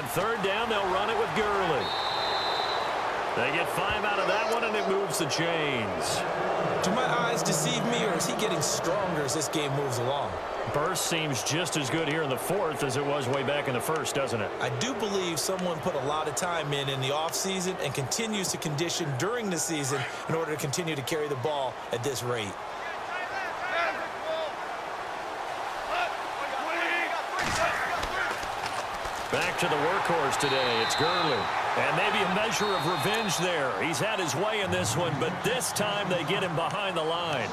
third down, they'll run it with Gurley. They get 5 out of that one, and it moves the chains. Do my eyes deceive me, or is he getting stronger as this game moves along? Burst seems just as good here in the fourth as it was way back in the first, doesn't it? I do believe someone put a lot of time in the offseason and continues to condition during the season in order to continue to carry the ball at this rate. Back to the workhorse today. It's Gurley. And maybe a measure of revenge there. He's had his way in this one, but this time they get him behind the line.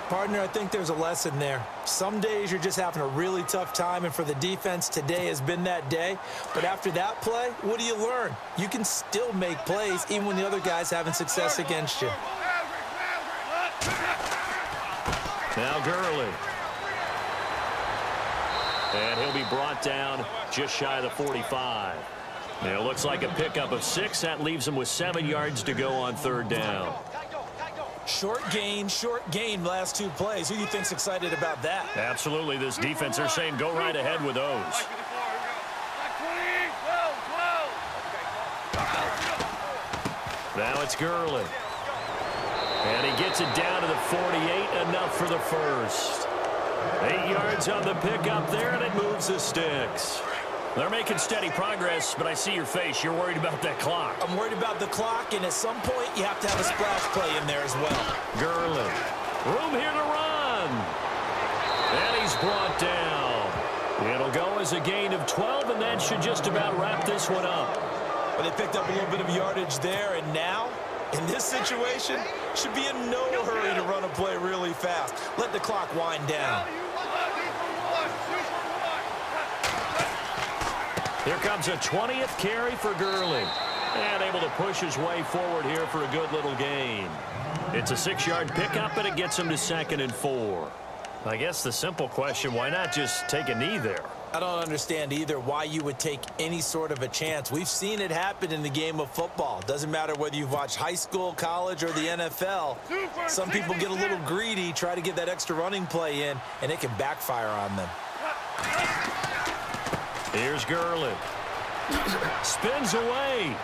Partner, I think there's a lesson there. Some days you're just having a really tough time, and for the defense, today has been that day. But after that play, what do you learn? You can still make plays even when the other guy's having success against you. Now Gurley. And he'll be brought down just shy of the 45. And it looks like a pickup of 6. That leaves him with 7 yards to go on third down. Short gain, last 2 plays. Who do you think's excited about that? Absolutely. This defense, they're saying go right ahead with those. Now it's Gurley. And he gets it down to the 48, enough for the first. 8 yards on the pickup there, and it moves the sticks. They're making steady progress, but I see your face. You're worried about that clock. I'm worried about the clock, and at some point, you have to have a splash play in there as well. Gurley. Room here to run. And he's brought down. It'll go as a gain of 12, and that should just about wrap this one up. But they picked up a little bit of yardage there, and now, in this situation, should be in no hurry to run a play really fast. Let the clock wind down. Here comes a 20th carry for Gurley. And able to push his way forward here for a good little gain. It's a 6-yard pickup, and it gets him to 2nd and 4. I guess the simple question, why not just take a knee there? I don't understand either why you would take any sort of a chance. We've seen it happen in the game of football. Doesn't matter whether you've watched high school, college, or the NFL. Some people get a little greedy, try to get that extra running play in, and it can backfire on them. Here's Gurley. Spins away.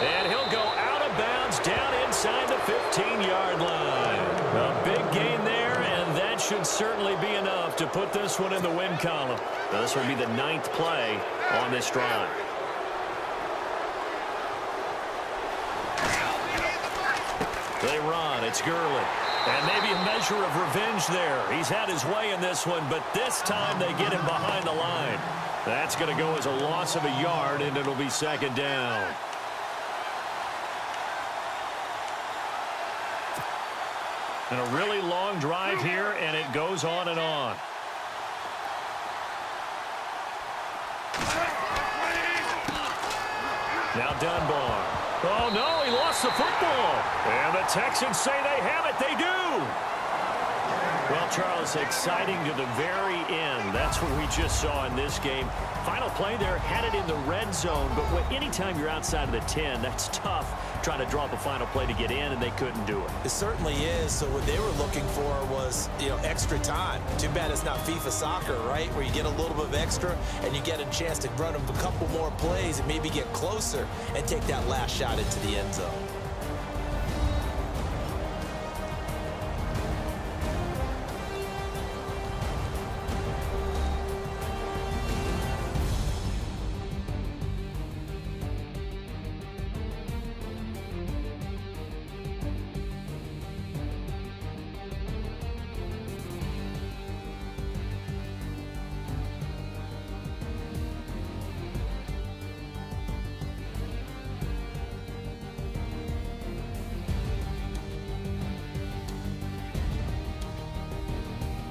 And he'll go out of bounds down inside the 15-yard line. A big gain there, and that should certainly be enough to put this one in the win column. Now, this will be the 9th play on this drive. They run. It's Gurley. And maybe a measure of revenge there. He's had his way in this one, but this time they get him behind the line. That's going to go as a loss of a yard, and it'll be 2nd down. And a really long drive here, and it goes on and on. Now Dunbar. Oh, no, he lost the football. And the Texans say they have it. They do. Well, Charles, exciting to the very end. That's what we just saw in this game. Final play there, had it in the red zone, but anytime you're outside of the 10, that's tough trying to drop a final play to get in, and they couldn't do it. It certainly is. So what they were looking for was, extra time. Too bad it's not FIFA soccer, right, where you get a little bit of extra and you get a chance to run a couple more plays and maybe get closer and take that last shot into the end zone.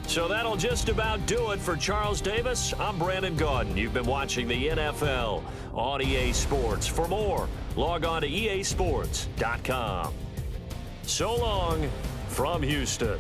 So that'll just about do it for Charles Davis. I'm Brandon Gaudin. You've been watching the NFL on EA Sports. For more, log on to easports.com. So long from Houston.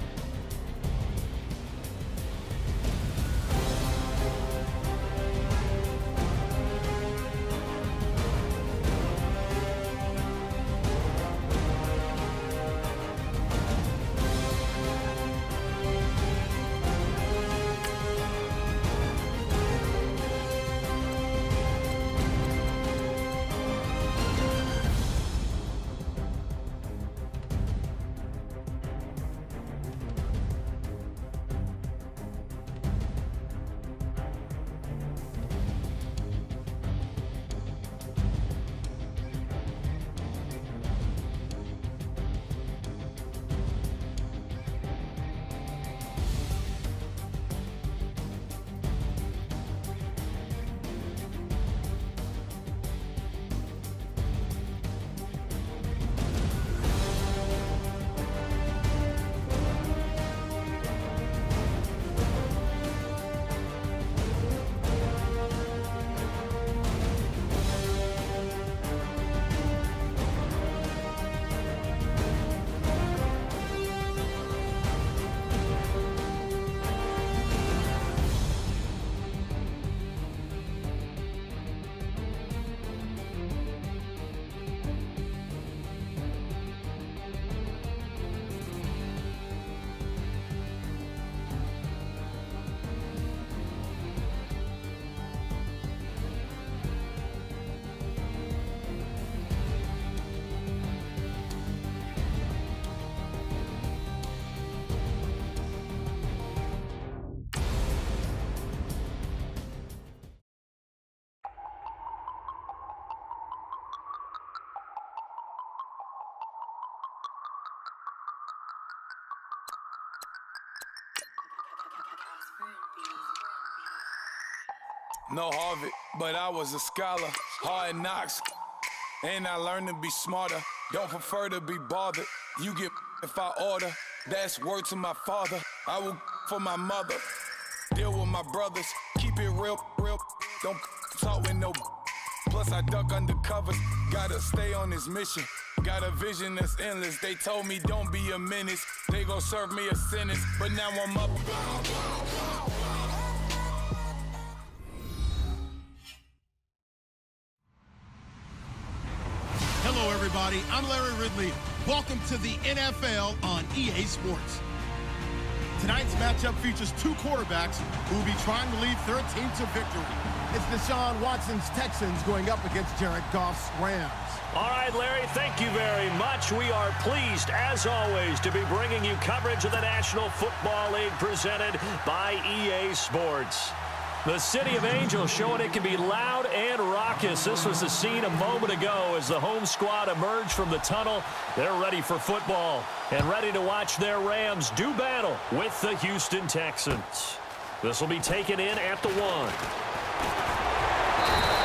No Harvard, but I was a scholar. Hard knocks, and I learned to be smarter. Don't prefer to be bothered. You get if I order. That's word to my father. I will for my mother. Deal with my brothers. Keep it real. Don't talk with no. Plus I duck undercover. Gotta stay on this mission. Got a vision that's endless. They told me don't be a menace. They gon' serve me a sentence. But now I'm up. Hello, everybody. I'm Larry Ridley. Welcome to the NFL on EA Sports. Tonight's matchup features two quarterbacks who will be trying to lead their team to victory. It's Deshaun Watson's Texans going up against Jared Goff's Rams. All right, Larry, thank you very much. We are pleased, as always, to be bringing you coverage of the National Football League presented by EA Sports. The City of Angels showing it can be loud and raucous. This was the scene a moment ago as the home squad emerged from the tunnel. They're ready for football and ready to watch their Rams do battle with the Houston Texans. This will be taken in at the 1.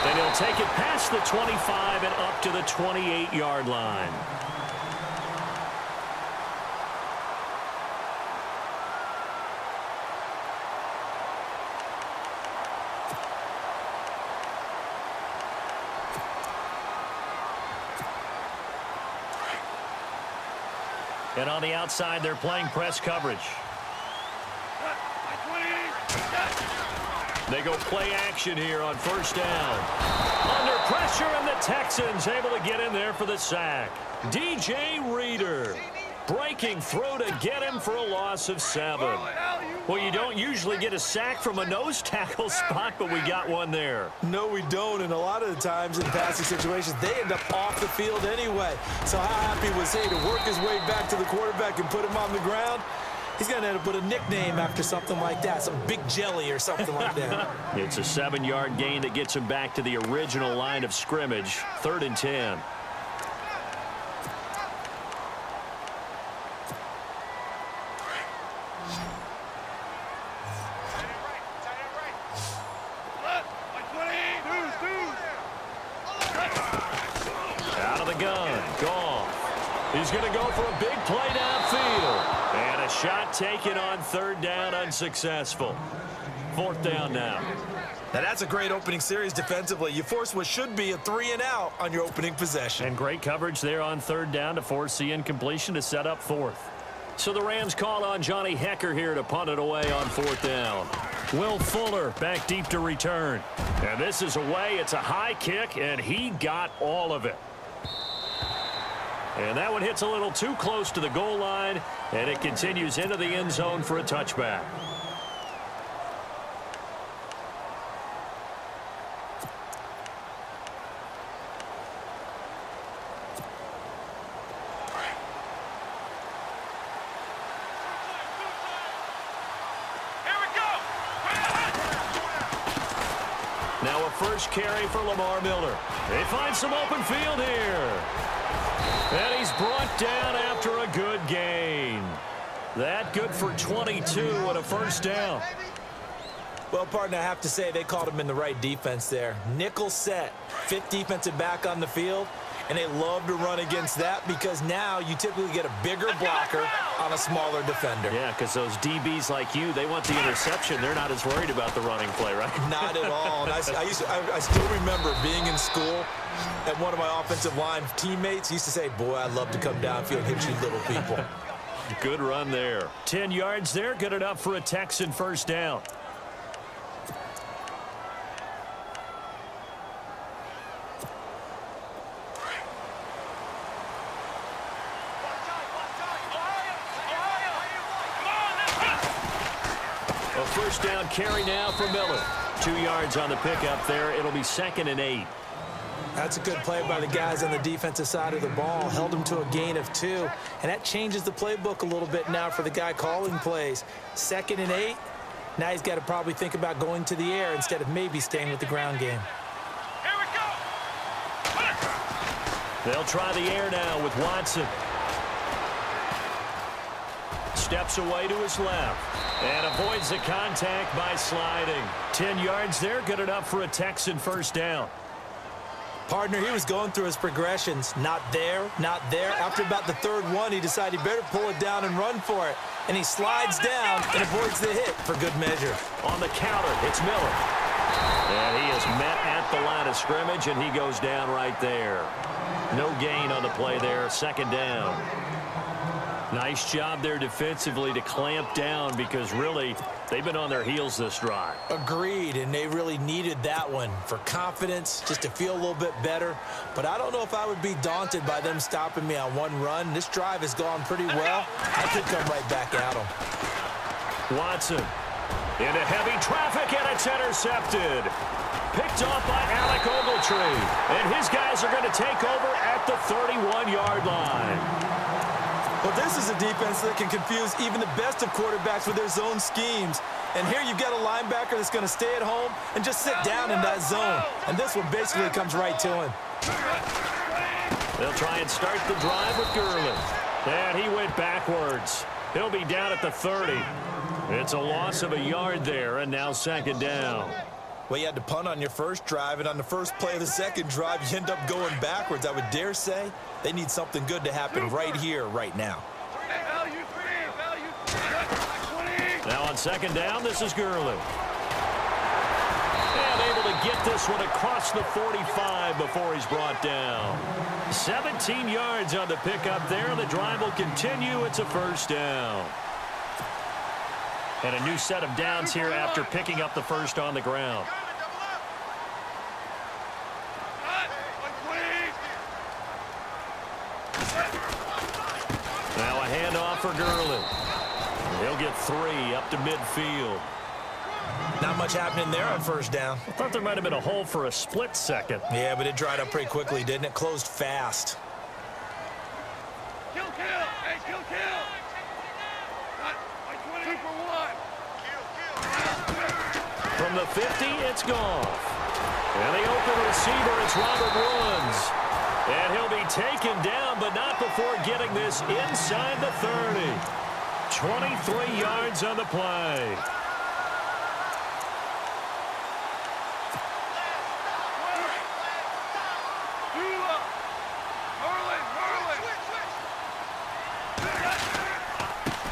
Then he'll take it past the 25 and up to the 28-yard line. And on the outside, they're playing press coverage. They go play action here on first down. Under pressure, and the Texans able to get in there for the sack. DJ Reader breaking through to get him for a loss of 7. Well, you don't usually get a sack from a nose tackle spot, but we got one there. No, we don't, and a lot of the times in passing situations, they end up off the field anyway. So how happy was he to work his way back to the quarterback and put him on the ground? He's going to end up with a nickname after something like that, some Big Jelly or something like that. It's a 7-yard gain that gets him back to the original line of scrimmage, 3rd and 10. Out of the gun, Goff. He's going to go for a big play downfield. And a shot taken on 3rd down, unsuccessful. 4th down now. Now that's a great opening series defensively. You force what should be a 3-and-out on your opening possession. And great coverage there on 3rd down to force the incompletion to set up 4th. So the Rams call on Johnny Hecker here to punt it away on 4th down. Will Fuller back deep to return. And this is away. It's a high kick, and he got all of it. And that one hits a little too close to the goal line, and it continues into the end zone for a touchback. Now a first carry for Lamar Miller. They find some open field here. And he's brought down after a good gain. That good for 22 and a first down. Well, partner, I have to say they called him in the right defense there. Nickel set, 5th defensive back on the field, and they love to run against that because now you typically get a bigger blocker on a smaller defender. Yeah, because those DBs like you, they want the interception. They're not as worried about the running play, right? Not at all. And I still remember being in school, and one of my offensive line teammates used to say, boy, I'd love to come downfield and hit you little people. Good run there. 10 yards there, good enough for a Texan first down. A first down carry now for Miller. 2 yards on the pickup there. It'll be 2nd and 8. That's a good play by the guys on the defensive side of the ball. Held him to a gain of 2. And that changes the playbook a little bit now for the guy calling plays. 2nd and 8. Now he's got to probably think about going to the air instead of maybe staying with the ground game. Here we go. They'll try the air now with Watson. steps away to his left and avoids the contact by sliding. 10 yards there, good enough for a Texan first down. Partner, he was going through his progressions. Not there, not there. After about the third one, he decided he better pull it down and run for it. And he slides down and avoids the hit for good measure. On the counter, it's Miller. And he is met at the line of scrimmage, and he goes down right there. No gain on the play there, second down. Nice job there defensively to clamp down because really they've been on their heels this drive. Agreed, and they really needed that one for confidence, just to feel a little bit better. But I don't know if I would be daunted by them stopping me on one run. This drive has gone pretty well. I could come right back at them. Watson into heavy traffic, and it's intercepted. Picked off by Alec Ogletree. And his guys are going to take over at the 31-yard line. Well, this is a defense that can confuse even the best of quarterbacks with their zone schemes. And here you've got a linebacker that's going to stay at home and just sit down in that zone. And this one basically comes right to him. They'll try and start the drive with Gurley. And he went backwards. He'll be down at the 30. It's a loss of a yard there, and now second down. Well, you had to punt on your first drive, and on the first play of the second drive, you end up going backwards. I would dare say they need something good to happen right here, right now. Now on second down, this is Gurley. And able to get this one across the 45 before he's brought down. 17 yards on the pickup there. The drive will continue. It's a first down. And a new set of downs here after picking up the first on the ground. Now a handoff for Gurley. He'll get 3 up to midfield. Not much happening there on first down. I thought there might have been a hole for a split second. Yeah, but it dried up pretty quickly, didn't it? Closed fast. Kill. Hey, kill. From the 50, it's Goff. And the open receiver, it's Robert Woods. And he'll be taken down, but not before getting this inside the 30. 23 yards on the play.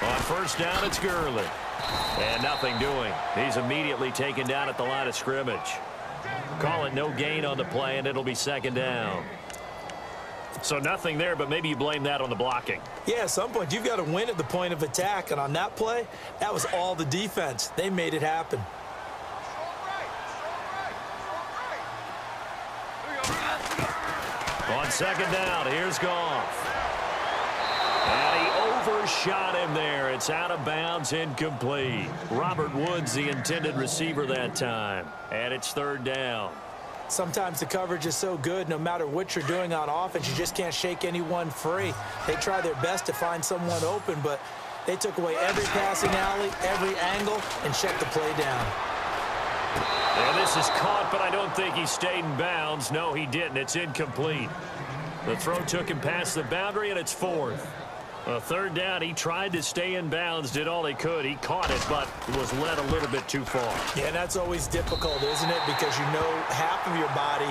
On first down, it's Gurley. And nothing doing. He's immediately taken down at the line of scrimmage. Call it no gain on the play, and it'll be second down. So nothing there, but maybe you blame that on the blocking. Yeah, at some point, you've got to win at the point of attack. And on that play, that was all the defense. They made it happen. On second down, here's Goff. And he overshot him there. It's out of bounds, incomplete. Robert Woods, the intended receiver that time. And it's third down. Sometimes the coverage is so good, no matter what you're doing on offense, you just can't shake anyone free. They try their best to find someone open, but they took away every passing alley, every angle, and shut the play down. And this is caught, but I don't think he stayed in bounds. No, he didn't. It's incomplete. The throw took him past the boundary, and it's fourth. Third down, he tried to stay in bounds, did all he could. He caught it, but was led a little bit too far. Yeah, and that's always difficult, isn't it? Because you know half of your body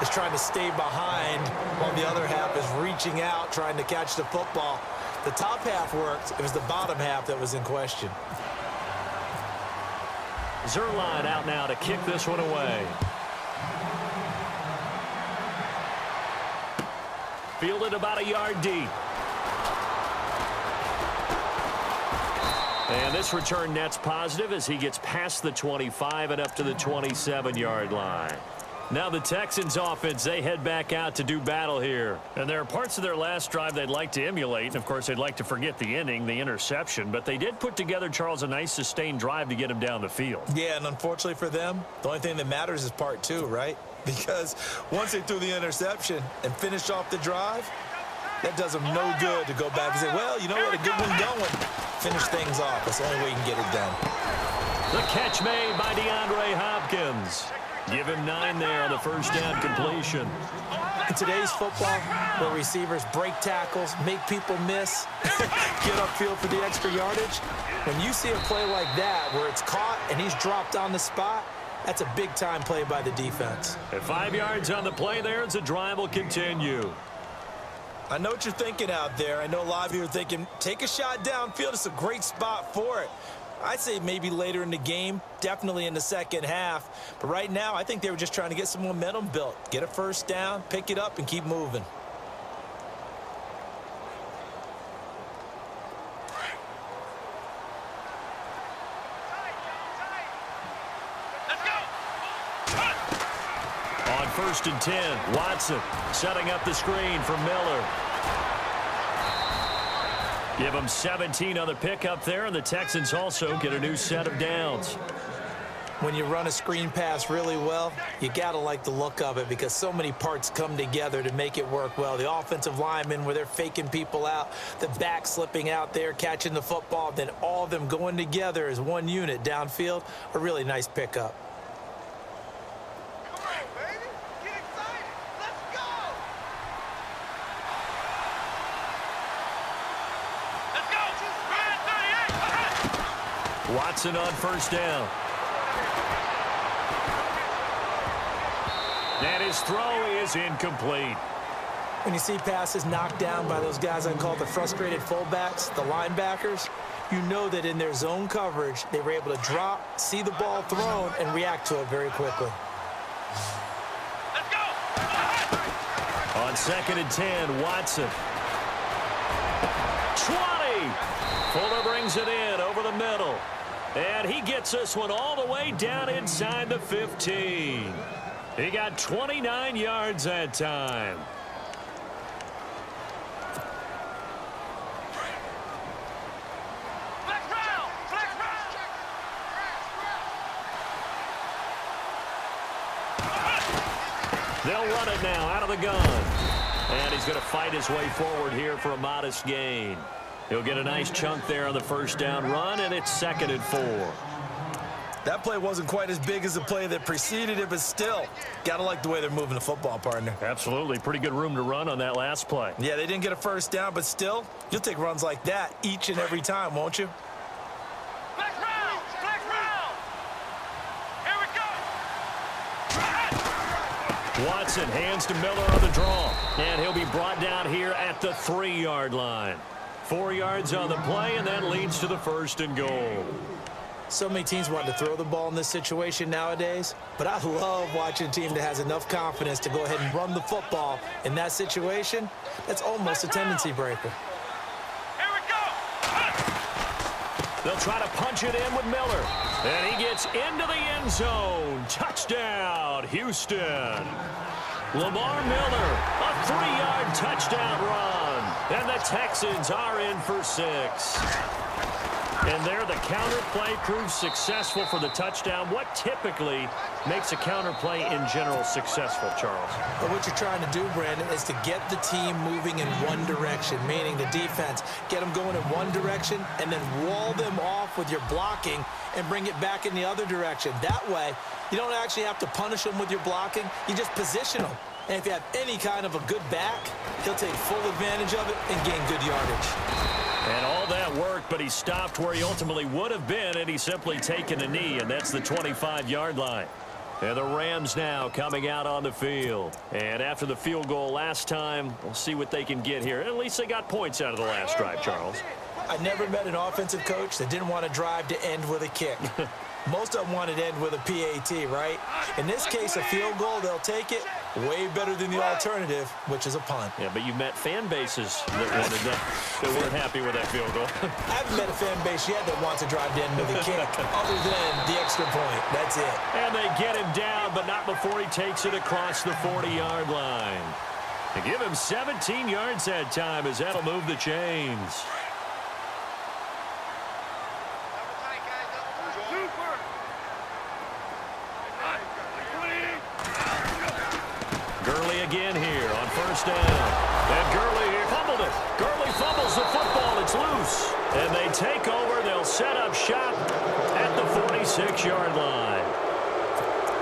is trying to stay behind while the other half is reaching out, trying to catch the football. The top half worked. It was the bottom half that was in question. Zerline out now to kick this one away. Fielded about a yard deep. And this return net's positive as he gets past the 25 and up to the 27-yard line. Now the Texans offense, they head back out to do battle here. And there are parts of their last drive they'd like to emulate. And, of course, they'd like to forget the inning, the interception. But they did put together, Charles, a nice sustained drive to get him down the field. Yeah, and unfortunately for them, the only thing that matters is part two, right? Because once they threw the interception and finished off the drive, that does them no good to go back and say, well, you know what, a good one going. Finish things off. That's the only way you can get it done. The catch made by DeAndre Hopkins. Give him 9 there on the first down completion. In today's football, where receivers break tackles, make people miss, get upfield for the extra yardage, when you see a play like that where it's caught and he's dropped on the spot, that's a big-time play by the defense. At 5 yards on the play there as the drive will continue. I know what you're thinking out there. I know a lot of you are thinking, take a shot downfield. It's a great spot for it. I'd say maybe later in the game, definitely in the second half. But right now, I think they were just trying to get some momentum built. Get a first down, pick it up, and keep moving. On 1st and 10, Watson setting up the screen for Miller. Give them 17 on the pickup there, and the Texans also get a new set of downs. When you run a screen pass really well, you got to like the look of it because so many parts come together to make it work well. The offensive linemen where they're faking people out, the back slipping out there, catching the football, then all of them going together as one unit downfield, a really nice pickup. Watson on first down. And his throw is incomplete. When you see passes knocked down by those guys I call the frustrated fullbacks, the linebackers, you know that in their zone coverage, they were able to drop, see the ball thrown, and react to it very quickly. On 2nd and 10, Watson. 20! Fuller brings it in over the middle. And he gets this one all the way down inside the 15. He got 29 yards that time. They'll run it now out of the gun. And he's going to fight his way forward here for a modest gain. He'll get a nice chunk there on the first down run, and it's 2nd and 4. That play wasn't quite as big as the play that preceded it, but still, got to like the way they're moving the football, partner. Absolutely. Pretty good room to run on that last play. Yeah, they didn't get a first down, but still, you'll take runs like that each and every time, won't you? Black round! Here we go! Watson hands to Miller on the draw, and he'll be brought down here at the 3-yard line. 4 yards on the play, and that leads to the 1st and goal. So many teams want to throw the ball in this situation nowadays, but I love watching a team that has enough confidence to go ahead and run the football. In that situation, that's almost a tendency breaker. Here we go! They'll try to punch it in with Miller, and he gets into the end zone. Touchdown, Houston. Lamar Miller, a 3-yard touchdown run, and the Texans are in for 6. And there, the counter play proves successful for the touchdown. What typically makes a counter play in general successful, Charles? But what you're trying to do, Brandon, is to get the team moving in one direction, meaning the defense, get them going in one direction, and then wall them off with your blocking and bring it back in the other direction. That way, you don't actually have to punish them with your blocking. You just position them. And if you have any kind of a good back, he'll take full advantage of it and gain good yardage. And all that worked, but he stopped where he ultimately would have been, and he's simply taken a knee, and that's the 25-yard line. And the Rams now coming out on the field. And after the field goal last time, we'll see what they can get here. At least they got points out of the last drive, Charles. I never met an offensive coach that didn't want to drive to end with a kick. Most of them wanted to end with a PAT, right? In this case, a field goal, they'll take it. Way better than the alternative, which is a punt. Yeah, but you met fan bases that wanted that, that weren't happy with that field goal. I haven't met a fan base yet that wants to drive to end with a kick, other than the extra point. That's it. And they get him down, but not before he takes it across the 40-yard line. To give him 17 yards that time, as that'll move the chains. Gurley again here on first down. And Gurley here fumbled it. Gurley fumbles the football. It's loose. And they take over. They'll set up shop at the 46-yard line.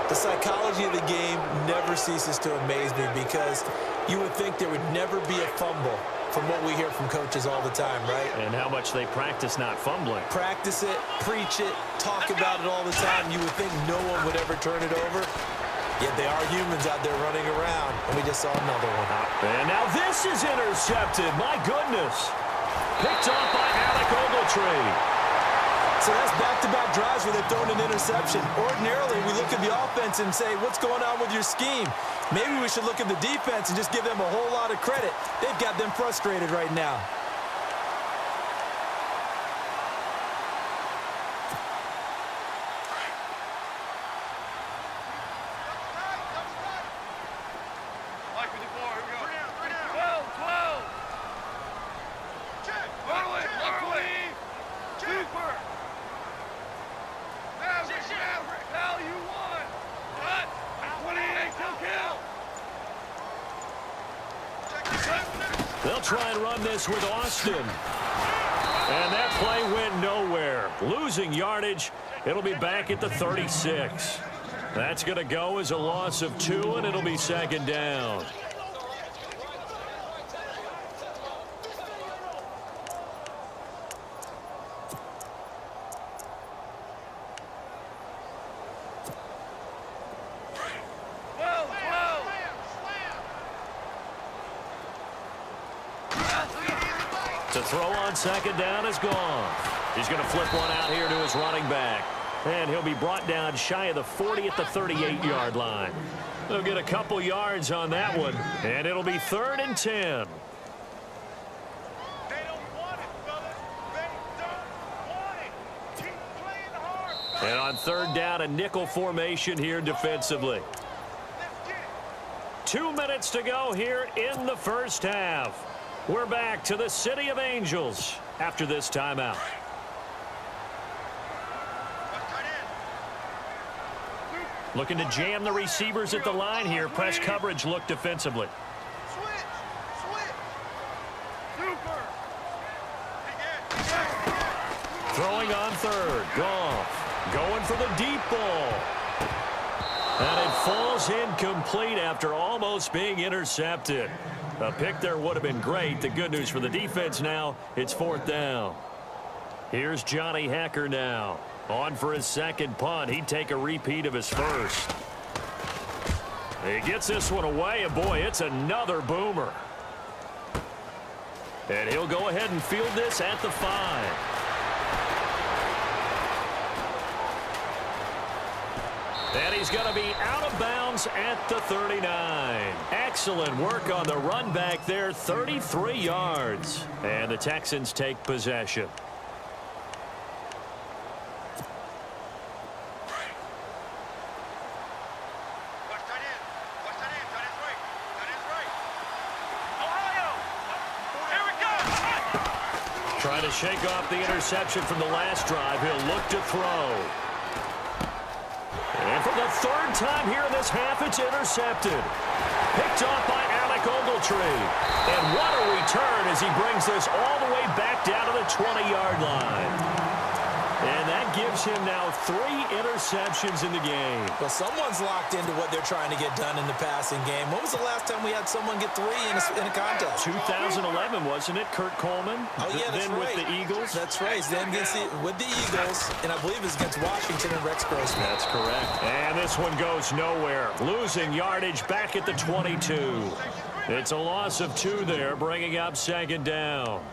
The psychology of the game never ceases to amaze me because you would think there would never be a fumble from what we hear from coaches all the time, right? And how much they practice not fumbling. Practice it, preach it, talk about it all the time. You would think no one would ever turn it over. Yet they are humans out there running around, and we just saw another one. And now this is intercepted. My goodness. Picked off by Alec Ogletree. So that's back-to-back drives where they've thrown an interception. Ordinarily, we look at the offense and say, what's going on with your scheme? Maybe we should look at the defense and just give them a whole lot of credit. They've got them frustrated right now. Mike with the ball. Here we go. 12. Check. Early. Cooper. Now you won. What? 28 till kill. They'll try and run this with Austin. And that play went nowhere. Losing yardage. It'll be back at the 36. That's going to go as a loss of 2, and it'll be second down. To throw on second down is gone. He's going to flip one out here to his running back. And he'll be brought down shy of the 40 at the 38-yard line. They'll get a couple yards on that one, and it'll be 3rd and 10. They don't want it, fellas. They don't want it. Keep playing hard. And on 3rd down, a nickel formation here defensively. Let's get it. 2 minutes to go here in the first half. We're back to the City of Angels after this timeout. Looking to jam the receivers at the line here. Press coverage look defensively. Switch. Super. Throwing on 3rd. Goff going for the deep ball. And it falls incomplete after almost being intercepted. A pick there would have been great. The good news for the defense now, it's 4th down. Here's Johnny Hecker now. On for his second punt. He'd take a repeat of his first. He gets this one away, and boy, it's another boomer. And he'll go ahead and field this at the 5. And he's going to be out of bounds at the 39. Excellent work on the run back there, 33 yards. And the Texans take possession. Trying to shake off the interception from the last drive. He'll look to throw. And for the 3rd time here in this half, it's intercepted. Picked off by Alec Ogletree. And what a return as he brings this all the way back down to the 20-yard line. And that gives him now 3 interceptions in the game. Well, someone's locked into what they're trying to get done in the passing game. When was the last time we had someone get 3 in a contest? 2011, wasn't it? Kurt Coleman. Oh, yeah, that's then right. With the Eagles. That's right. Then with the Eagles, and I believe it's against Washington and Rex Grossman. That's correct. And this one goes nowhere. Losing yardage back at the 22. It's a loss of 2 there, bringing up second down.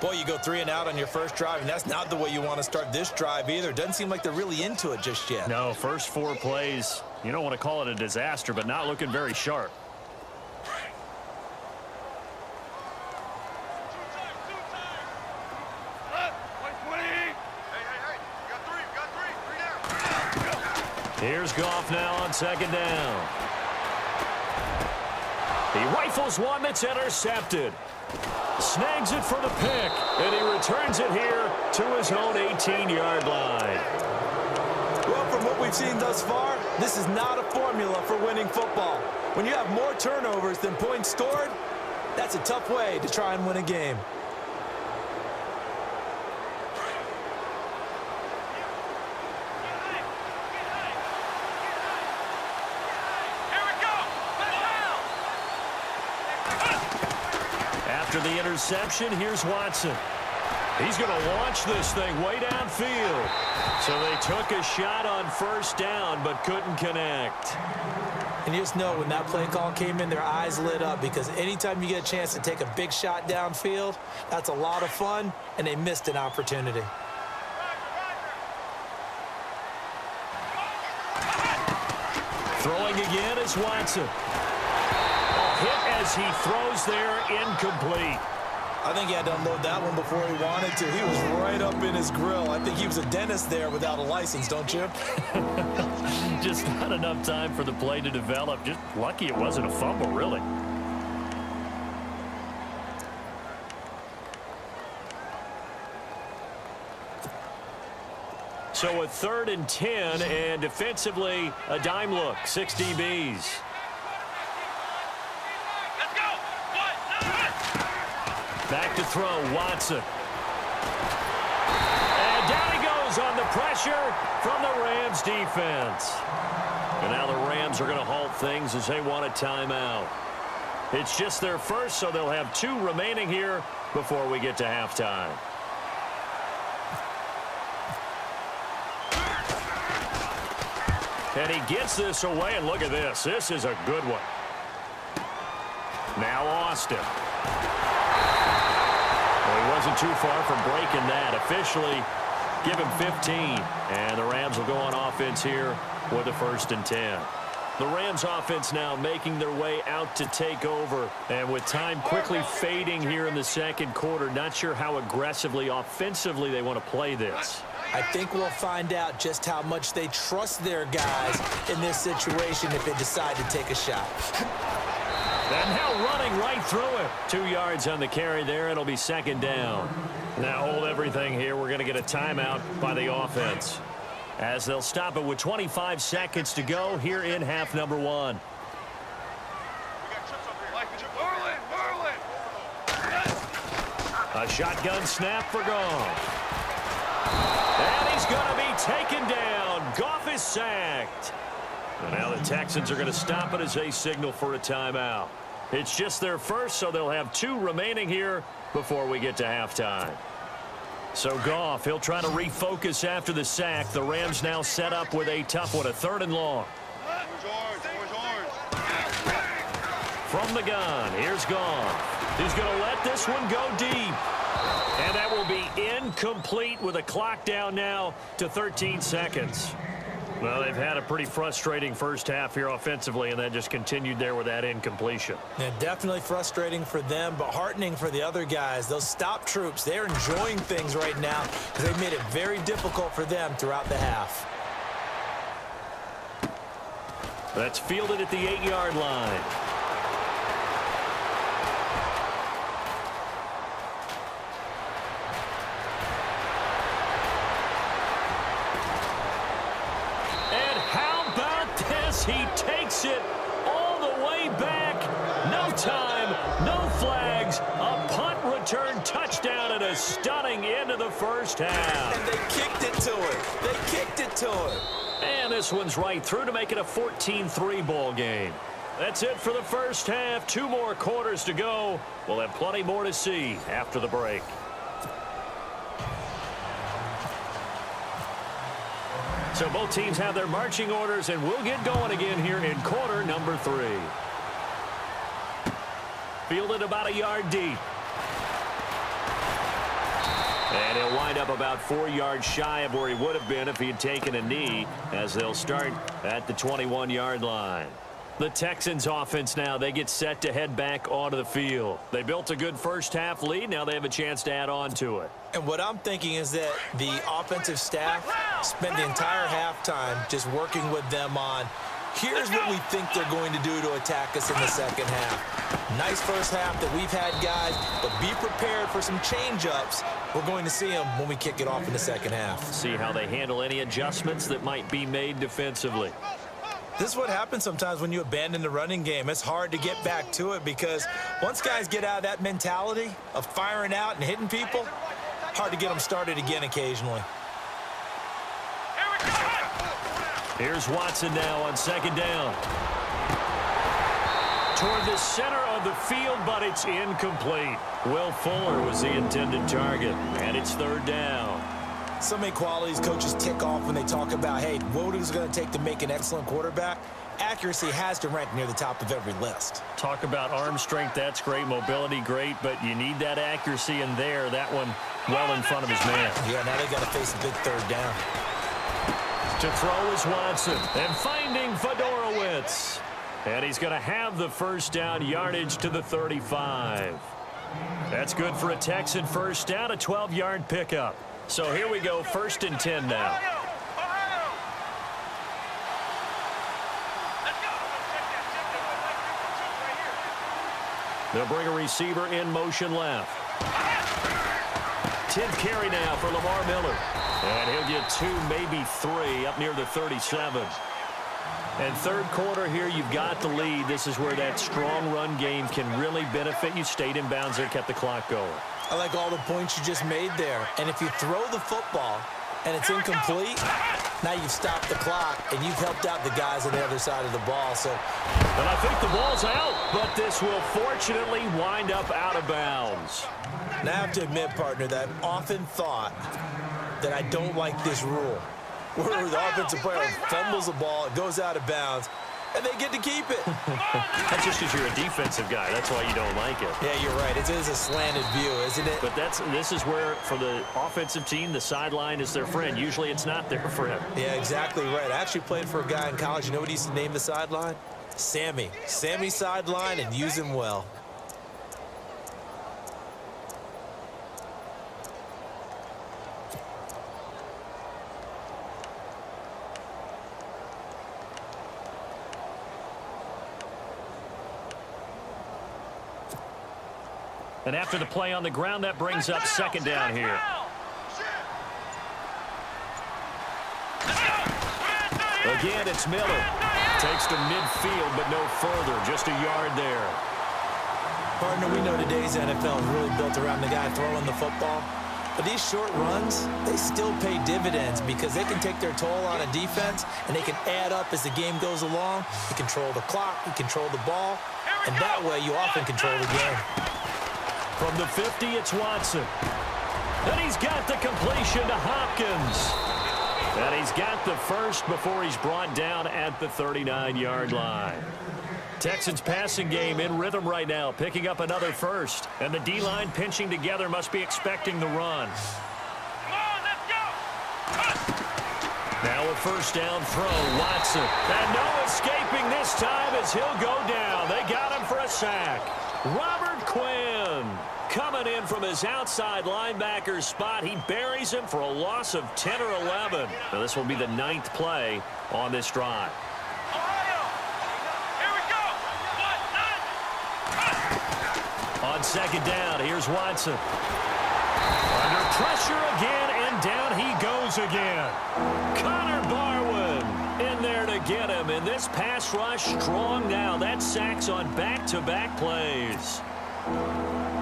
Boy, you go 3 and out on your first drive, and that's not the way you want to start this drive either. Doesn't seem like they're really into it just yet. No, first 4 plays, you don't want to call it a disaster, but not looking very sharp. Here's Goff now on second down. He rifles one that's intercepted. Snags it for the pick, and he returns it here to his own 18-yard line. Well, from what we've seen thus far, this is not a formula for winning football. When you have more turnovers than points scored, that's a tough way to try and win a game. After the interception, here's Watson. He's going to launch this thing way downfield. So they took a shot on first down but couldn't connect. And you just know when that play call came in, their eyes lit up, because anytime you get a chance to take a big shot downfield, that's a lot of fun, and they missed an opportunity. Throwing again is Watson. A hit as he throws there, incomplete. I think he had to unload that one before he wanted to. He was right up in his grill. I think he was a dentist there without a license, don't you? Just not enough time for the play to develop. Just lucky it wasn't a fumble, really. So a 3rd and 10, and defensively, a dime look, 6 DBs. Back to throw, Watson. And down he goes on the pressure from the Rams defense. And now the Rams are going to halt things as they want a timeout. It's just their first, so they'll have 2 remaining here before we get to halftime. And he gets this away, and look at this. This is a good one. Now Austin. Well, he wasn't too far from breaking that. Officially, give him 15. And the Rams will go on offense here with a 1st and 10. The Rams offense now making their way out to take over. And with time quickly fading here in the second quarter, not sure how aggressively, offensively they want to play this. I think we'll find out just how much they trust their guys in this situation if they decide to take a shot. And now running right through it. 2 yards on the carry there. It'll be 2nd down. Now hold everything here. We're going to get a timeout by the offense, as they'll stop it with 25 seconds to go here in half number 1. A shotgun snap for Goff. And he's going to be taken down. Goff is sacked. And now the Texans are going to stop it as they signal for a timeout. It's just their first, so they'll have 2 remaining here before we get to halftime. So Goff, he'll try to refocus after the sack. The Rams now set up with a tough one, a 3rd and long. From the gun, here's Goff. He's going to let this one go deep. And that will be incomplete with a clock down now to 13 seconds. Well, they've had a pretty frustrating first half here offensively, and then just continued there with that incompletion. Yeah, definitely frustrating for them, but heartening for the other guys. Those stop troops, they're enjoying things right now because they've made it very difficult for them throughout the half. That's fielded at the 8-yard line. He takes it all the way back. No time, no flags. A punt return touchdown and a stunning end of the first half. And they kicked it to it. They kicked it to it. And this one's right through to make it a 14-3 ball game. That's it for the first half. 2 more quarters to go. We'll have plenty more to see after the break. So both teams have their marching orders, and we'll get going again here in quarter number 3. Fielded about a yard deep. And he'll wind up about 4 yards shy of where he would have been if he had taken a knee, as they'll start at the 21-yard line. The Texans offense now, they get set to head back onto the field. They built a good first half lead. Now they have a chance to add on to it. And what I'm thinking is that the offensive staff spent the entire halftime just working with them on, here's what we think they're going to do to attack us in the second half. Nice first half that we've had, guys, but be prepared for some change-ups. We're going to see them when we kick it off in the second half. See how they handle any adjustments that might be made defensively. This is what happens sometimes when you abandon the running game. It's hard to get back to it because once guys get out of that mentality of firing out and hitting people, hard to get them started again occasionally. Here's Watson now on 2nd down. toward the center of the field, but it's incomplete. Will Fuller was the intended target, and it's third down. So many qualities coaches tick off when they talk about, hey, what is it going to take to make an excellent quarterback? Accuracy has to rank near the top of every list. Talk about arm strength, that's great. Mobility, great, but you need that accuracy in there. That one well in front of his man. Yeah, now they got to face a big third down. To throw is Watson, and finding Fedorowicz. And he's going to have the first down, yardage to the 35. That's good for a Texan first down, a 12-yard pickup. So here we go, 1st and 10 now. They'll bring a receiver in motion left. 10th carry now for Lamar Miller. And he'll get 2, maybe 3 up near the 37. And third quarter here, you've got the lead. This is where that strong run game can really benefit you. Stayed in bounds there, kept the clock going. I like all the points you just made there. And if you throw the football and it's incomplete, now you've stopped the clock and you've helped out the guys on the other side of the ball. So, and I think the ball's out, but this will fortunately wind up out of bounds. Now I have to admit, partner, that I've often thought that I don't like this rule, where the offensive player fumbles the ball, it goes out of bounds, and they get to keep it. That's just because you're a defensive guy. That's why you don't like it. Yeah, you're right. It is a slanted view, isn't it? But this is where, for the offensive team, the sideline is their friend. Usually it's not their friend. Yeah, exactly right. I actually played for a guy in college. You know what he used to name the sideline? Sammy. Sammy sideline, and use him well. And after the play on the ground, that brings up 2nd down here. Again, it's Miller. Takes to midfield, but no further. Just a yard there. Partner, we know today's NFL is really built around the guy throwing the football. But these short runs, they still pay dividends because they can take their toll on a defense, and they can add up as the game goes along. You control the clock, you control the ball, and that way you often control the game. From the 50, it's Watson. And he's got the completion to Hopkins. And he's got the first before he's brought down at the 39-yard line. Texans passing game in rhythm right now, picking up another first. And the D-line pinching together, must be expecting the run. Now a first down throw, Watson. And no escaping this time as he'll go down. They got him for a sack. Robert Quinn coming in from his outside linebacker spot. He buries him for a loss of 10 or 11. Now this will be the 9th play on this drive. On 2nd down, here's Watson. Under pressure again, and down he goes again. Connor Barwin in there to get him. And this pass rush strong now. That sacks on back-to-back plays.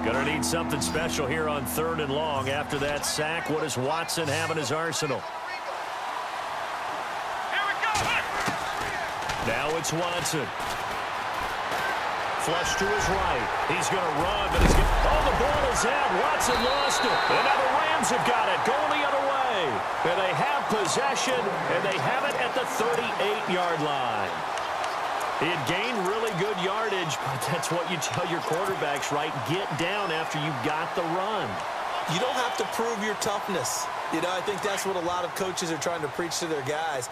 Gonna need something special here on 3rd and long. After that sack, what does Watson have in his arsenal? Now it's Watson. Flush to his right. He's going to run, but he's going to... Oh, the ball is out. Watson lost it. And now the Rams have got it. Going the other way. And they have possession, and they have it at the 38-yard line. He had gained really good yardage, but that's what you tell your quarterbacks, right? Get down after you got the run. You don't have to prove your toughness. You know, I think that's what a lot of coaches are trying to preach to their guys.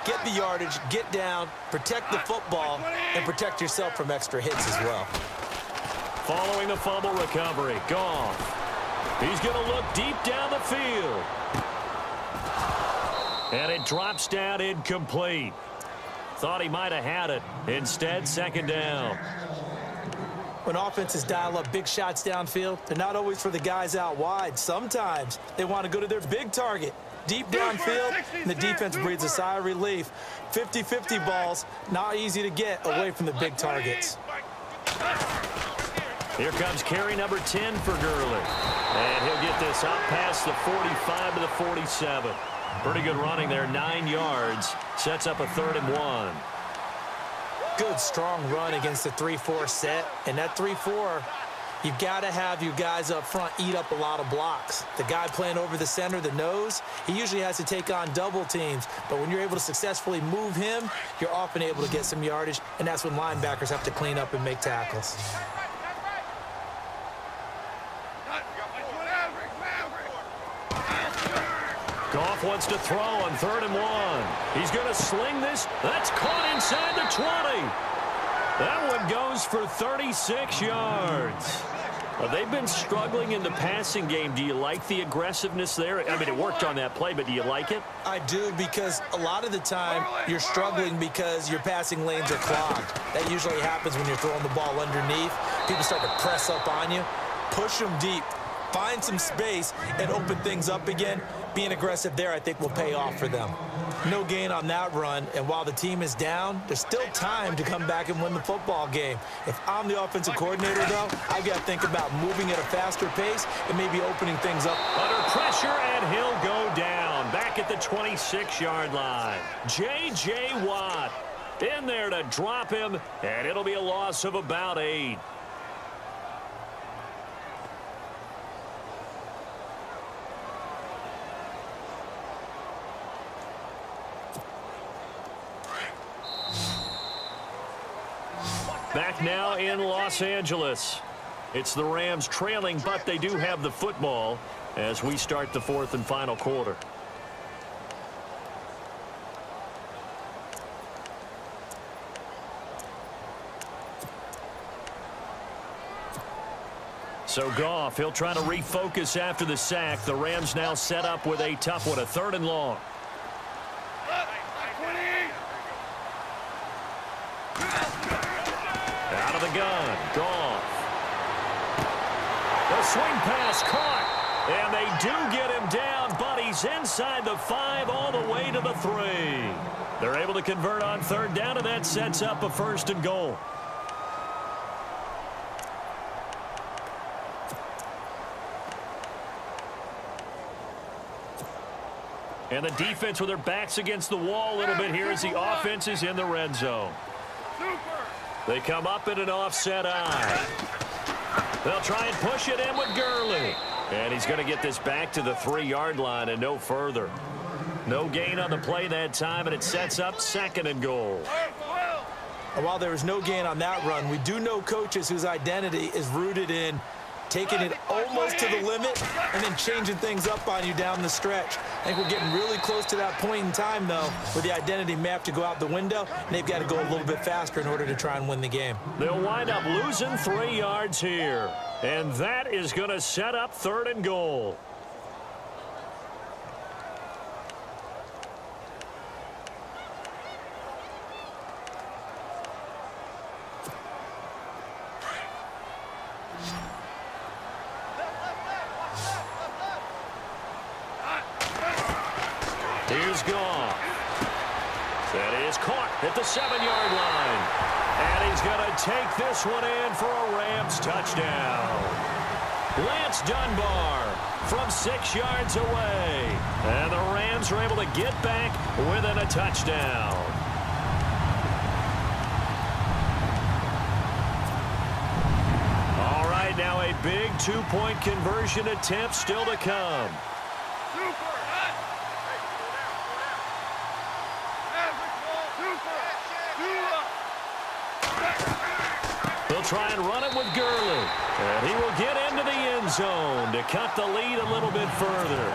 Get the yardage, get down, protect the football, and protect yourself from extra hits as well. Following the fumble recovery, Goff. He's going to look deep down the field. And it drops down incomplete. Thought he might have had it. Instead, 2nd down. When offenses dial up big shots downfield, they're not always for the guys out wide. Sometimes they want to go to their big target. Deep downfield, and the defense breathes a sigh of relief. 50-50 balls, not easy to get away from the big targets. Here comes carry number 10 for Gurley. And he'll get this out past the 45 to the 47. Pretty good running there, 9 yards. Sets up a 3rd and 1. good, strong run against the 3-4 set. And that 3-4, you've got to have your guys up front eat up a lot of blocks. The guy playing over the center, the nose, he usually has to take on double teams. But when you're able to successfully move him, you're often able to get some yardage, and that's when linebackers have to clean up and make tackles. Goff wants to throw on 3rd and 1. He's going to sling this. That's caught inside the 20. That one goes for 36 yards. They've been struggling in the passing game. Do you like the aggressiveness there? I mean, it worked on that play, but do you like it? I do, because a lot of the time you're struggling because your passing lanes are clogged. That usually happens when you're throwing the ball underneath. People start to press up on you. Push them deep. Find some space and open things up again. Being aggressive there, I think, will pay off for them. No gain on that run, and while the team is down, there's still time to come back and win the football game. If I'm the offensive coordinator, though, I've got to think about moving at a faster pace and maybe opening things up. Under pressure, and he'll go down. Back at the 26-yard line. J.J. Watt in there to drop him, and it'll be a loss of about 8. Back now in Los Angeles. It's the Rams trailing, but they do have the football as we start the 4th and final quarter. So Goff, he'll try to refocus after the sack. The Rams now set up with a tough one, a 3rd and long. Out of the gun, Goff. The swing pass caught, and they do get him down, but he's inside the 5 all the way to the 3. They're able to convert on 3rd down, and that sets up a 1st and goal. And the defense with their backs against the wall a little bit here as the offense is in the red zone. They come up in an offset eye. They'll try and push it in with Gurley. And he's going to get this back to the 3-yard line and no further. No gain on the play that time, and it sets up 2nd and goal. And while there was no gain on that run, we do know coaches whose identity is rooted in taking it almost to the limit and then changing things up on you down the stretch. I think we're getting really close to that point in time, though, where the identity map to go out the window, and they've got to go a little bit faster in order to try and win the game. They'll wind up losing 3 yards here, and that is going to set up 3rd and goal. Here's Goff. That is caught at the 7-yard line. And he's going to take this one in for a Rams touchdown. Lance Dunbar from 6 yards away. And the Rams are able to get back within a touchdown. All right, now a big 2-point conversion attempt still to come. They'll try and run it with Gurley. And he will get into the end zone to cut the lead a little bit further.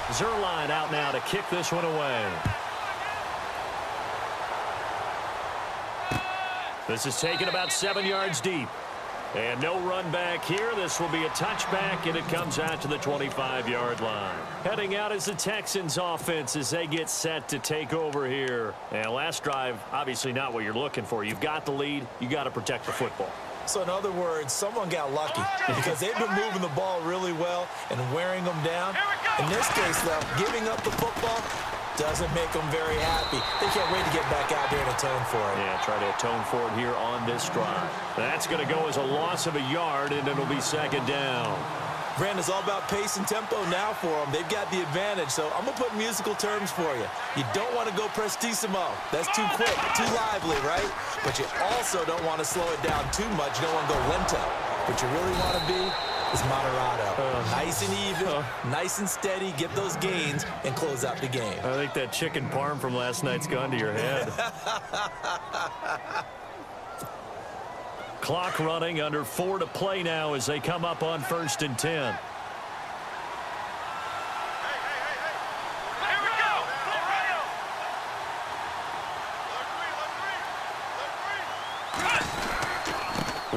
Zerline out now to kick this one away. This is taken about 7 yards deep. And no run back here. This will be a touchback, and it comes out to the 25-yard line. Heading out is the Texans offense as they get set to take over here. And last drive, obviously not what you're looking for. You've got the lead. You got to protect the football. So in other words, someone got lucky because they've been moving the ball really well and wearing them down. In this case, though, giving up the football doesn't make them very happy. They can't wait to get back out there and atone for it. Yeah, try to atone for it here on this drive. That's going to go as a loss of a yard, and it'll be 2nd down. Brandon, it's all about pace and tempo now for them. They've got the advantage, so I'm going to put musical terms for you. You don't want to go prestissimo. That's too quick, too lively, right? But you also don't want to slow it down too much. You don't want to go lento. What you really want to be is moderato. Nice and even, nice and steady, get those gains, and close out the game. I think that chicken parm from last night's gone to your head. Clock running, under 4 to play now as they come up on 1st and 10. Here we go.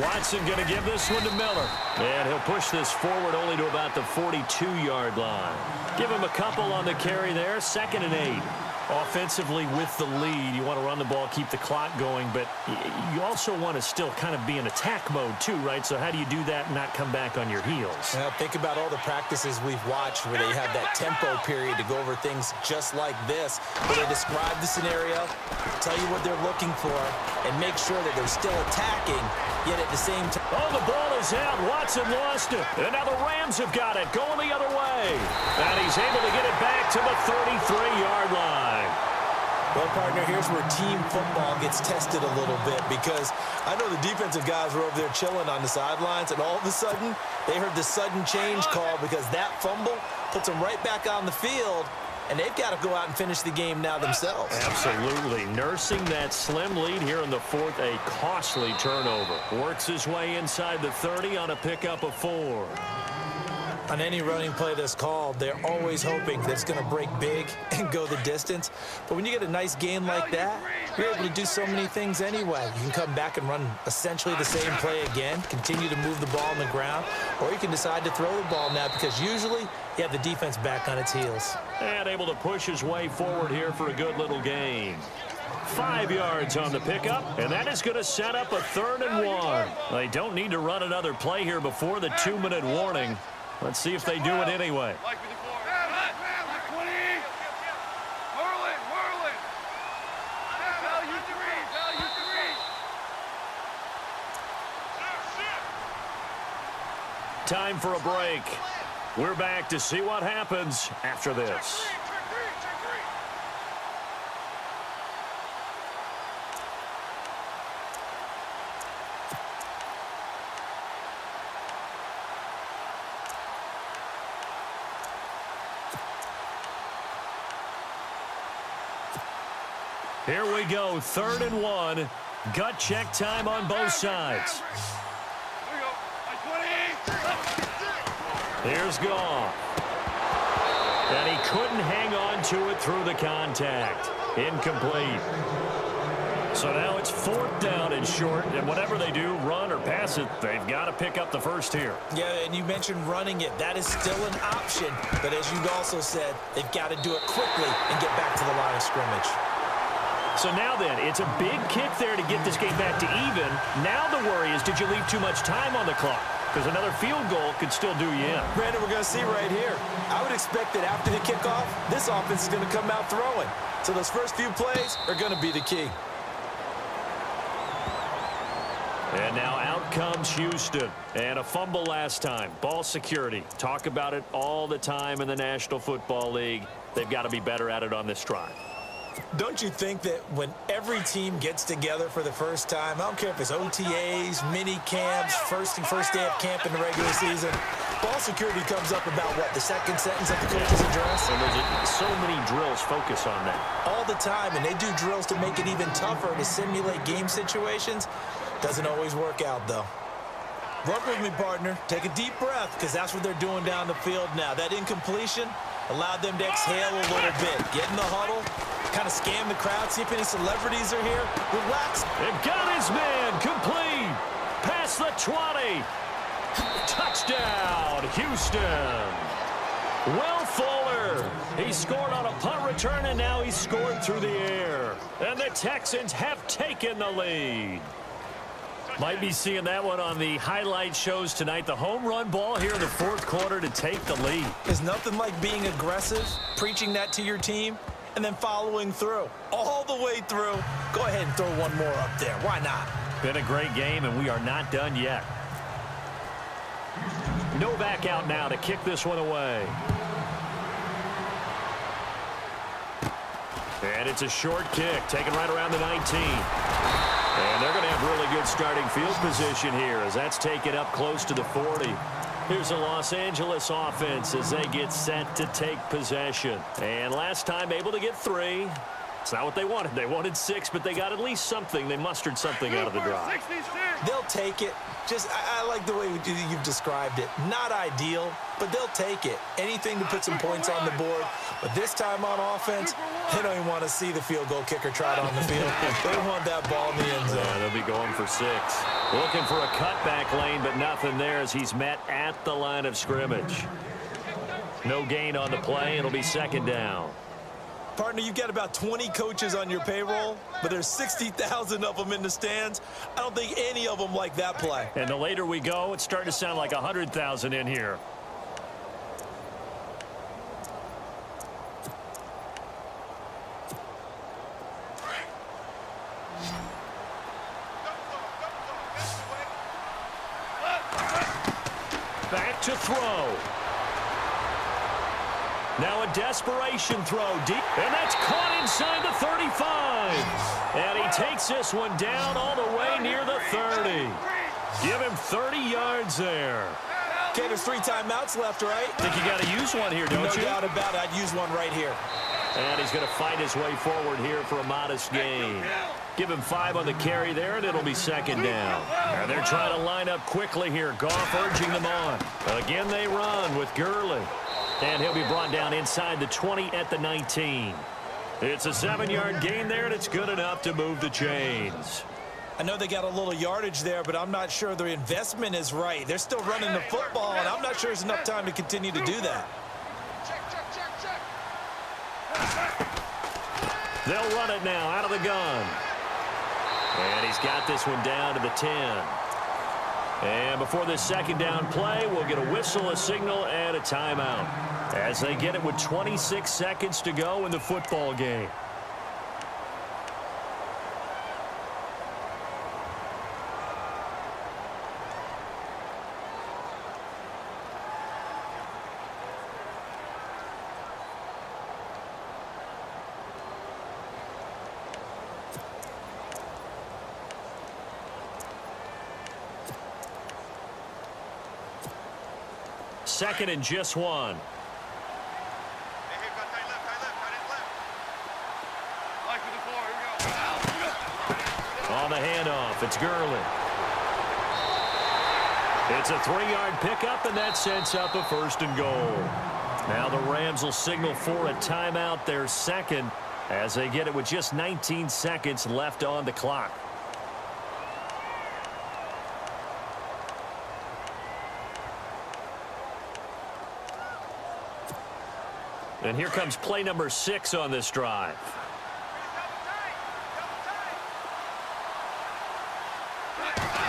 Watson going to give this one to Miller. And he'll push this forward only to about the 42-yard line. Give him a couple on the carry there. 2nd and 8. Offensively with the lead, you want to run the ball, keep the clock going, but you also want to still kind of be in attack mode too, right? So how do you do that and not come back on your heels? Now, think about all the practices we've watched where they have that tempo period to go over things just like this, where they describe the scenario, tell you what they're looking for, and make sure that they're still attacking, yet at the same time. Oh, the ball is out. Watson lost it. And now the Rams have got it, going the other way. And he's able to get it back to the 33-yard line. Well, partner, here's where team football gets tested a little bit, because I know the defensive guys were over there chilling on the sidelines, and all of a sudden, they heard the sudden change call because that fumble puts them right back on the field, and they've got to go out and finish the game now themselves. Absolutely. Nursing that slim lead here in the 4th, a costly turnover. Works his way inside the 30 on a pickup of 4. On any running play that's called, they're always hoping that it's going to break big and go the distance. But when you get a nice gain like that, you're able to do so many things anyway. You can come back and run essentially the same play again, continue to move the ball on the ground, or you can decide to throw the ball now because usually you have the defense back on its heels. And able to push his way forward here for a good little gain. 5 yards on the pickup, and that is going to set up a 3rd and 1. They don't need to run another play here before the 2-minute warning. Let's see if they do it anyway. Time for a break. We're back to see what happens after this. Here we go, 3rd and 1. Gut check time on both sides. Here's Goff. And he couldn't hang on to it through the contact. Incomplete. So now it's 4th down and short, and whatever they do, run or pass it, they've got to pick up the first here. Yeah, and you mentioned running it. That is still an option, but as you also said, they've got to do it quickly and get back to the line of scrimmage. So now then, it's a big kick there to get this game back to even. Now the worry is, did you leave too much time on the clock? Because another field goal could still do you in. Brandon, we're going to see right here. I would expect that after the kickoff, this offense is going to come out throwing. So those first few plays are going to be the key. And now out comes Houston. And a fumble last time. Ball security. Talk about it all the time in the National Football League. They've got to be better at it on this drive. Don't you think that when every team gets together for the first time, I don't care if it's OTAs, mini camps, first day of camp in the regular season, ball security comes up about, what, the second sentence of the coach's address? And there's so many drills focus on that. All the time, and they do drills to make it even tougher to simulate game situations. Doesn't always work out, though. Work with me, partner. Take a deep breath, because that's what they're doing down the field now. That incompletion allowed them to exhale a little bit. Get in the huddle, kind of scan the crowd, see if any celebrities are here. Relax. They've got his man complete. Past the 20. Touchdown, Houston. Will Fuller. He scored on a punt return, and now he's scored through the air. And the Texans have taken the lead. Might be seeing that one on the highlight shows tonight. The home run ball here in the 4th quarter to take the lead. There's nothing like being aggressive, preaching that to your team, and then following through. All the way through. Go ahead and throw one more up there. Why not? Been a great game, and we are not done yet. Novak out now to kick this one away. And it's a short kick, taken right around the 19. And they're going to have really good starting field position here as that's taken up close to the 40. Here's the Los Angeles offense as they get set to take possession. And last time able to get 3. It's not what they wanted. They wanted 6, but they got at least something. They mustered something out of the drive. They'll take it. I like the way you've described it. Not ideal, but they'll take it. Anything to put some points on the board. But this time on offense, they don't even want to see the field goal kicker trot on the field. They want that ball in the end zone. Yeah, they'll be going for 6. Looking for a cutback lane, but nothing there as he's met at the line of scrimmage. No gain on the play. It'll be second down. Partner, you've got about 20 coaches on your payroll, but there's 60,000 of them in the stands. I don't think any of them like that play. And the later we go, it's starting to sound like 100,000 in here. Back to throw. Now a desperation throw deep, and that's caught inside the 35. And he takes this one down all the way near the 30. Give him 30 yards there. Okay, there's 3 timeouts left, right? Think you got to use one here, don't you? No doubt about it. I'd use one right here. And he's going to fight his way forward here for a modest gain. Give him 5 on the carry there, and it'll be second down. And they're trying to line up quickly here. Goff urging them on. Again, they run with Gurley. And he'll be brought down inside the 20 at the 19. It's a 7-yard gain there, and it's good enough to move the chains. I know they got a little yardage there, but I'm not sure the investment is right. They're still running the football, and I'm not sure there's enough time to continue to do that. They'll run it now out of the gun. And he's got this one down to the 10. And before this second down play, we'll get a whistle, a signal, and a timeout as they get it with 26 seconds to go in the football game. Second and just 1. On the handoff, it's Gurley. It's a 3-yard pickup, and that sets up a 1st and goal. Now the Rams will signal for a timeout, their second, as they get it with just 19 seconds left on the clock. And here comes play number 6 on this drive.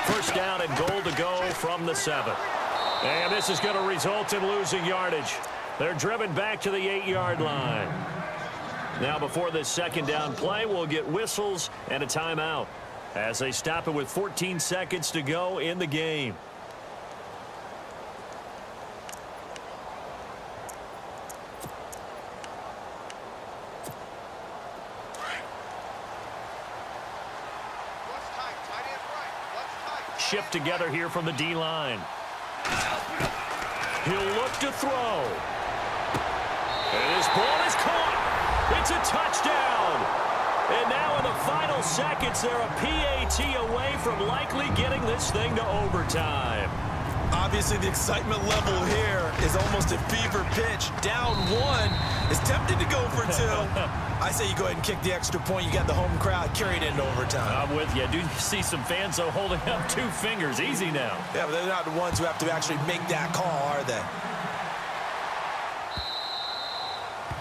First down and goal to go from the 7. And this is going to result in losing yardage. They're driven back to the 8-yard line. Now before this second down play, we'll get whistles and a timeout as they stop it with 14 seconds to go in the game. Shift together here from the D-line. He'll look to throw. And his ball is caught. It's a touchdown. And now in the final seconds, they're a PAT away from likely getting this thing to overtime. Obviously, the excitement level here is almost a fever pitch. Down 1 is tempted to go for 2. I say you go ahead and kick the extra point. You got the home crowd carried into overtime. I'm with you. I do see some fans, though, holding up 2 fingers. Easy now. Yeah, but they're not the ones who have to actually make that call, are they?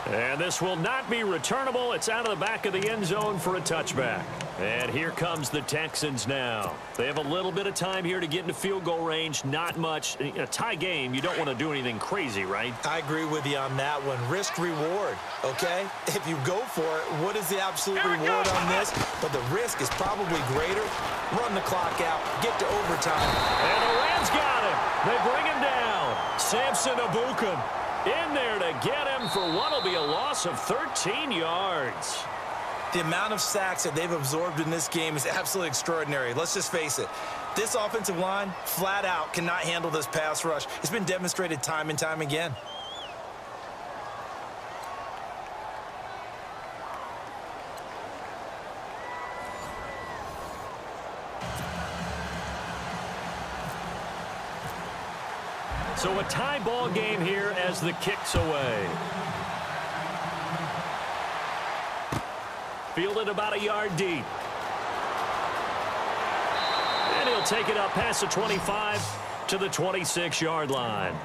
And this will not be returnable. It's out of the back of the end zone for a touchback. And here comes the Texans now. They have a little bit of time here to get into field goal range. Not much. In a tie game, you don't want to do anything crazy, right? I agree with you on that one. Risk reward, okay? If you go for it, what is the absolute reward on this? But the risk is probably greater. Run the clock out. Get to overtime. And the Rams got him. They bring him down. Samson Ebukam in there to get him for what will be a loss of 13 yards. The amount of sacks that they've absorbed in this game is absolutely extraordinary. Let's just face it. This offensive line, flat out, cannot handle this pass rush. It's been demonstrated time and time again. So a tie ball game here as the kick's away. Fielded about a yard deep. And he'll take it up past the 25 to the 26-yard line.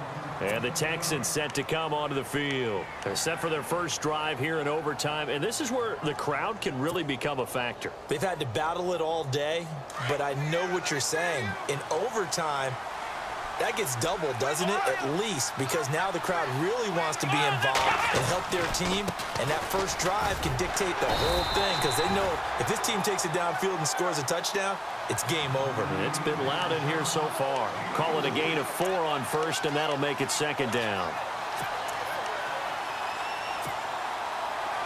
And the Texans set to come onto the field. They're set for their first drive here in overtime. And this is where the crowd can really become a factor. They've had to battle it all day, but I know what you're saying. In overtime, that gets doubled, doesn't it? At least, because now the crowd really wants to be involved and help their team, and that first drive can dictate the whole thing because they know if this team takes it downfield and scores a touchdown, it's game over. It's been loud in here so far. Call it a gain of 4 on first, and that'll make it second down.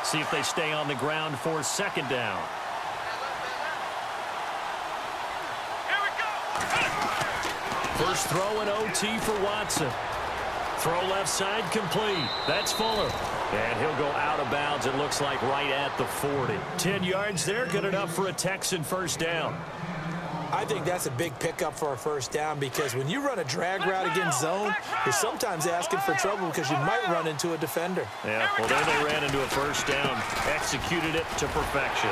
See if they stay on the ground for second down. First throw in OT for Watson. Throw left side complete. That's Fuller. And he'll go out of bounds, it looks like, right at the 40. 10 yards there, good enough for a Texan first down. I think that's a big pickup for a first down because when you run a drag route against zone, you're sometimes asking for trouble because you might run into a defender. Yeah, well, there they ran into a first down. Executed it to perfection.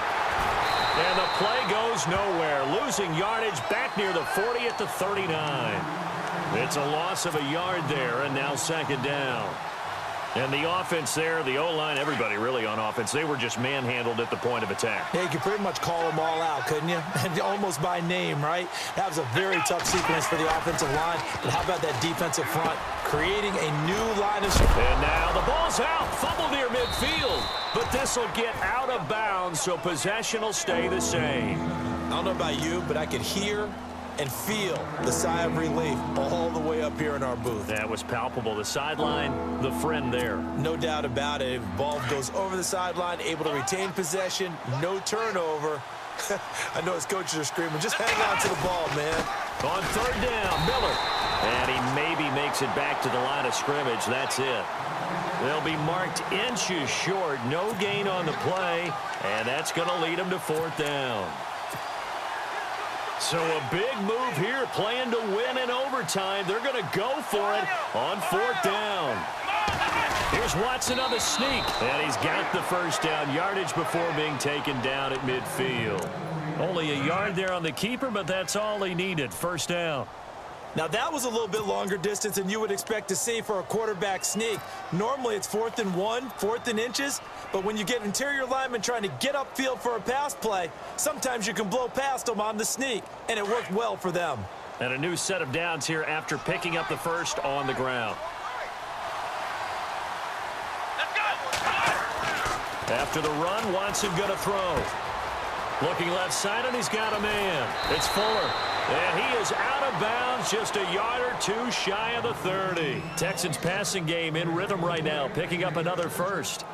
And the play goes nowhere. Losing yardage back near the 40 at the 39. It's a loss of a yard there, and now second down. And the offense there, the O-line, everybody really on offense, they were just manhandled at the point of attack. Yeah, you could pretty much call them all out, couldn't you? Almost by name, right? That was a very tough sequence for the offensive line. But how about that defensive front creating a new line of... And now the ball's out. Fumble near midfield. But this will get out of bounds, so possession will stay the same. I don't know about you, but I could hear and feel the sigh of relief all the way up here in our booth. That was palpable. The sideline, the friend there. No doubt about it. Ball goes over the sideline, able to retain possession, no turnover. I know his coaches are screaming, just hang on to the ball, man. On third down, Miller. And he maybe makes it back to the line of scrimmage. That's it. They'll be marked inches short. No gain on the play. And that's going to lead them to fourth down. So a big move here, playing to win in overtime. They're going to go for it on fourth down. Here's Watson on the sneak, and he's got the first down yardage before being taken down at midfield. Only a yard there on the keeper, but that's all he needed. First down. Now, that was a little bit longer distance than you would expect to see for a quarterback sneak. Normally, it's 4th and 1, 4th and inches. But when you get interior linemen trying to get upfield for a pass play, sometimes you can blow past them on the sneak, and it worked well for them. And a new set of downs here after picking up the first on the ground. After the run, Watson going to throw. Looking left side, and he's got a man. It's Fuller. And he is out of bounds, just a yard or two shy of the 30. Texans passing game in rhythm right now, picking up another first.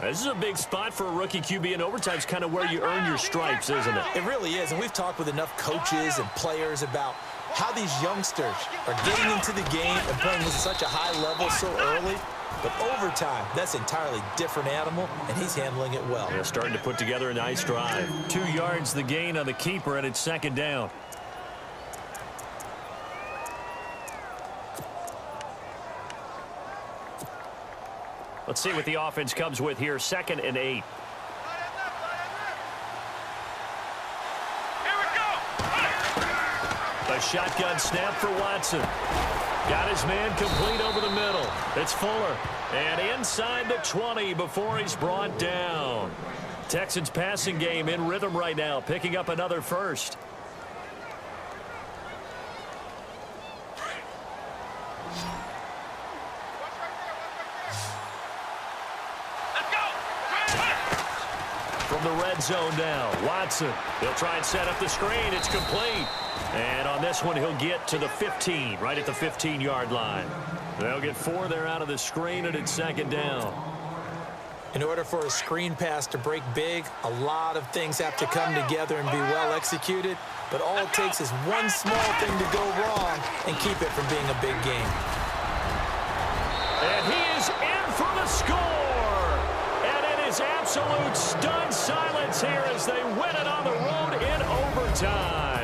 This is a big spot for a rookie QB, and overtime's kind of where you earn your stripes, isn't it? It really is, and we've talked with enough coaches and players about how these youngsters are getting into the game and playing with such a high level so early. But overtime, that's an entirely different animal, and he's handling it well. Yeah, starting to put together a nice drive. 2 yards the gain on the keeper, and it's second down. Let's see what the offense comes with here. 2nd and 8. A shotgun snap for Watson. Got his man complete over the middle. It's Fuller. And inside the 20 before he's brought down. Texans passing game in rhythm right now, picking up another first. from the red zone now. Watson, he'll try and set up the screen. It's complete. And on this one, he'll get to the 15, right at the 15-yard line. They'll get 4 there out of the screen, and it's second down. In order for a screen pass to break big, a lot of things have to come together and be well executed. But all it takes is one small thing to go wrong and keep it from being a big game. And he is in for the score. And it is absolute stunned silence here as they win it on the road in overtime.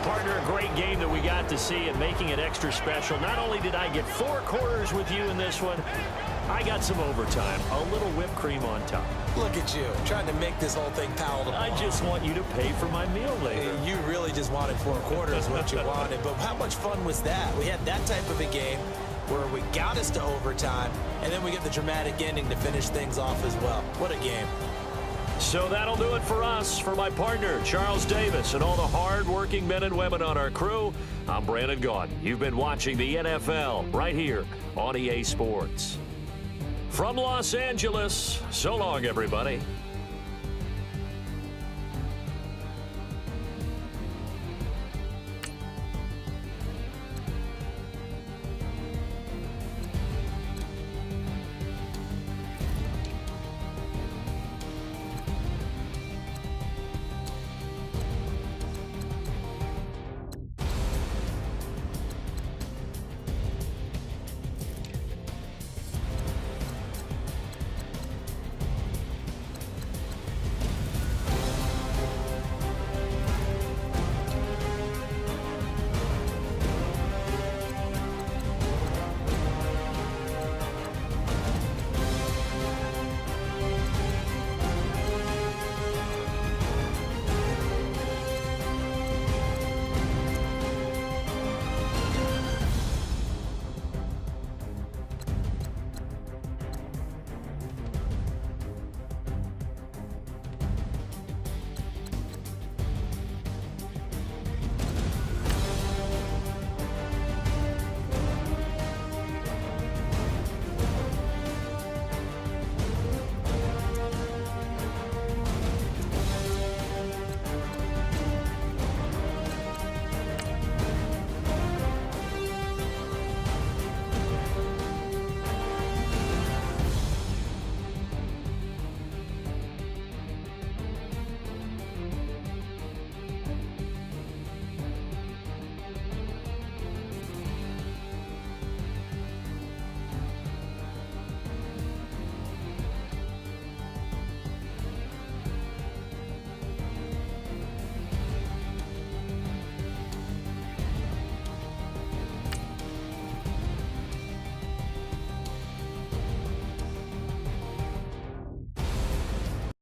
Partner, a great game that we got to see and making it extra special. Not only did I get 4 quarters with you in this one, I got some overtime, a little whipped cream on top. Look at you, trying to make this whole thing palatable. I just want you to pay for my meal later. You really just wanted 4 quarters, what you wanted. But how much fun was that? We had that type of a game where we got us to overtime, and then we get the dramatic ending to finish things off as well. What a game. So that'll do it for us. For my partner, Charles Davis, and all the hard-working men and women on our crew, I'm Brandon Gaudin. You've been watching the NFL right here on EA Sports. From Los Angeles, so long, everybody.